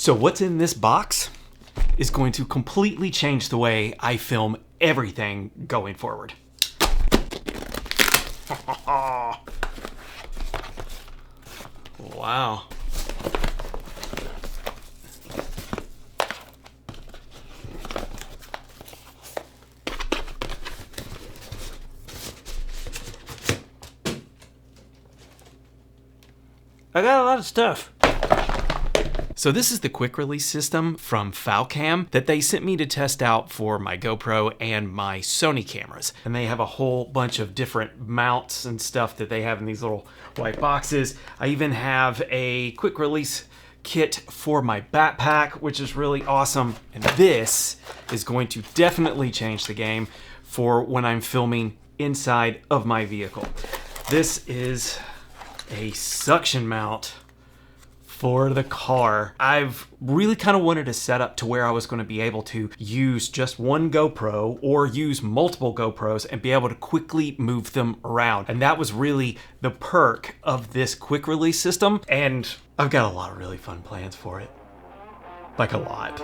So what's in this box is going to completely change the way I film everything going forward. Wow. I got a lot of stuff. So this is the quick release system from Falcam that they sent me to test out for my GoPro and my Sony cameras. And they have a whole bunch of different mounts and stuff that they have in these little white boxes. I even have a quick release kit for my backpack, which is really awesome. And this is going to definitely change the game for when I'm filming inside of my vehicle. This is a suction mount for the car. I've really kind of wanted a setup to where I was going to be able to use just one GoPro or use multiple GoPros and be able to quickly move them around. And that was really the perk of this quick release system. And I've got a lot of really fun plans for it. Like a lot.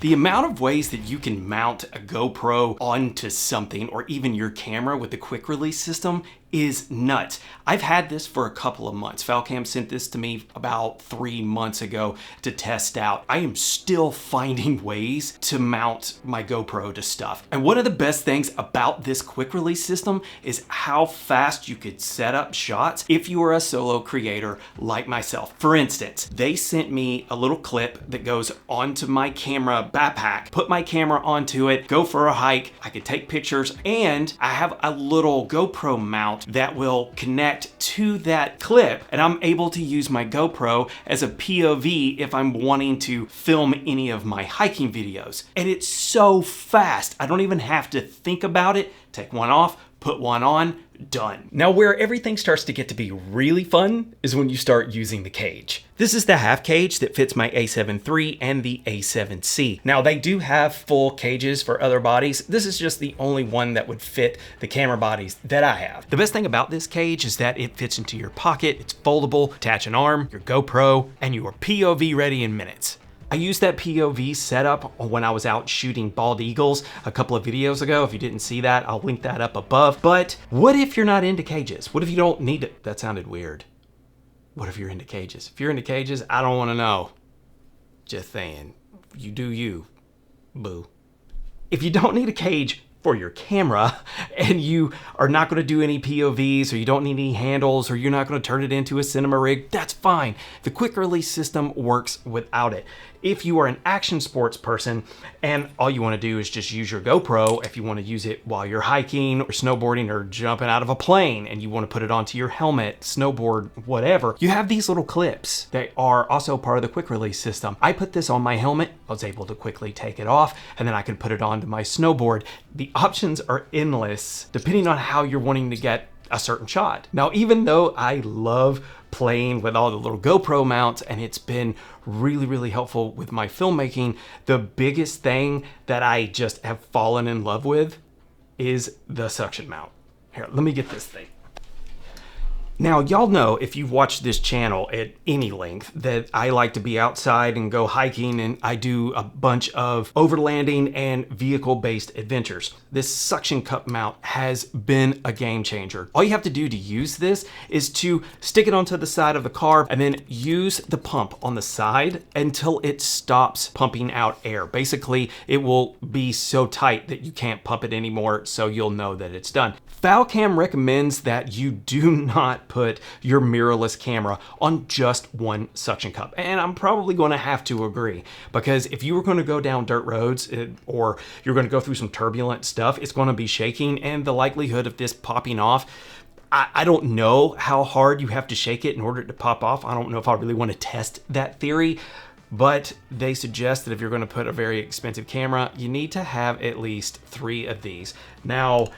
The amount of ways that you can mount a GoPro onto something or even your camera with the quick release system is nuts. I've had this for a couple of months. Falcam sent this to me about 3 months ago to test out. I am still finding ways to mount my GoPro to stuff. And one of the best things about this quick release system is how fast you could set up shots if you are a solo creator like myself. For instance, they sent me a little clip that goes onto my camera backpack, put my camera onto it, go for a hike, I could take pictures, and I have a little GoPro mount that will connect to that clip, and I'm able to use my GoPro as a POV if I'm wanting to film any of my hiking videos. And it's so fast, I don't even have to think about it. Take one off, put one on, done. Now where everything starts to get to be really fun is when you start using the cage. This is the half cage that fits my A7 III and the A7C. Now they do have full cages for other bodies. This is just the only one that would fit the camera bodies that I have. The best thing about this cage is that it fits into your pocket, it's foldable, attach an arm, your GoPro, and you are POV ready in minutes. I used that POV setup when I was out shooting bald eagles a couple of videos ago. If you didn't see that, I'll link that up above. But what if you're not into cages? What if you don't need it? That sounded weird. What if you're into cages? If you're into cages, I don't want to know. Just saying. You do you, boo. If you don't need a cage for your camera and you are not going to do any POVs or you don't need any handles or you're not going to turn it into a cinema rig, that's fine. The quick release system works without it. If you are an action sports person and all you want to do is just use your GoPro, if you want to use it while you're hiking or snowboarding or jumping out of a plane and you want to put it onto your helmet, snowboard, whatever, you have these little clips that are also part of the quick release system. I put this on my helmet, I was able to quickly take it off, and then I could put it onto my snowboard. The options are endless depending on how you're wanting to get a certain shot. Now, even though I love playing with all the little GoPro mounts and it's been really helpful with my filmmaking, the biggest thing that I just have fallen in love with is the suction mount. Here, let me get this thing. Now, y'all know if you've watched this channel at any length that I like to be outside and go hiking, and I do a bunch of overlanding and vehicle-based adventures. This suction cup mount has been a game changer. All you have to do to use this is to stick it onto the side of the car and then use the pump on the side until it stops pumping out air. Basically, it will be so tight that you can't pump it anymore, so you'll know that it's done. Falcam recommends that you do not put your mirrorless camera on just one suction cup. And I'm probably going to have to agree, because if you were going to go down dirt roads or you're going to go through some turbulent stuff, it's going to be shaking, and the likelihood of this popping off, I don't know how hard you have to shake it in order to pop off. I don't know if I really want to test that theory, but they suggest that if you're going to put a very expensive camera, you need to have at least 3 of these. Now,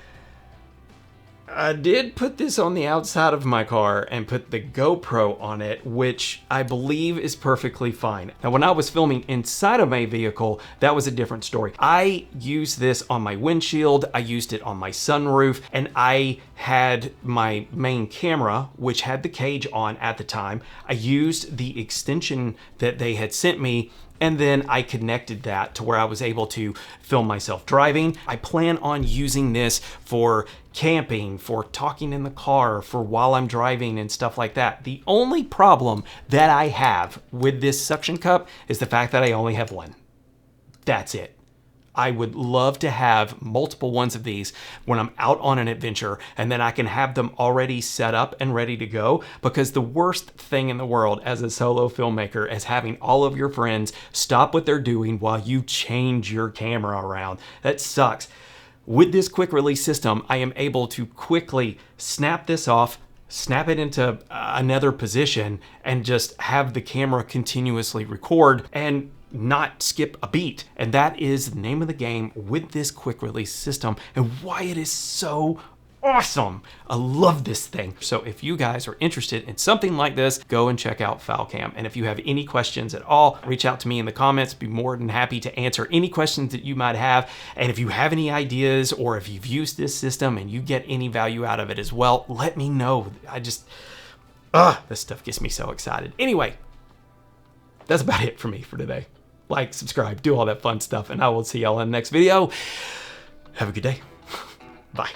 I did put this on the outside of my car and put the GoPro on it, which I believe is perfectly fine. Now, when I was filming inside of my vehicle, that was a different story. I used this on my windshield, I used it on my sunroof, and I had my main camera, which had the cage on at the time. I used the extension that they had sent me, and then I connected that to where I was able to film myself driving. I plan on using this for camping, for talking in the car, for while I'm driving and stuff like that. The only problem that I have with this suction cup is the fact that I only have one. That's it. I would love to have multiple ones of these when I'm out on an adventure, and then I can have them already set up and ready to go, because the worst thing in the world as a solo filmmaker is having all of your friends stop what they're doing while you change your camera around. That sucks. With this quick release system, I am able to quickly snap this off, snap it into another position, and just have the camera continuously record and not skip a beat. And that is the name of the game with this quick release system and why it is so awesome. I love this thing. So if you guys are interested in something like this, go and check out Falcam. And if you have any questions at all, reach out to me in the comments. Be more than happy to answer any questions that you might have. And if you have any ideas, or if you've used this system and you get any value out of it as well, let me know. This stuff gets me so excited. Anyway, that's about it for me for today. Like, subscribe, do all that fun stuff, and I will see y'all in the next video. Have a good day. Bye.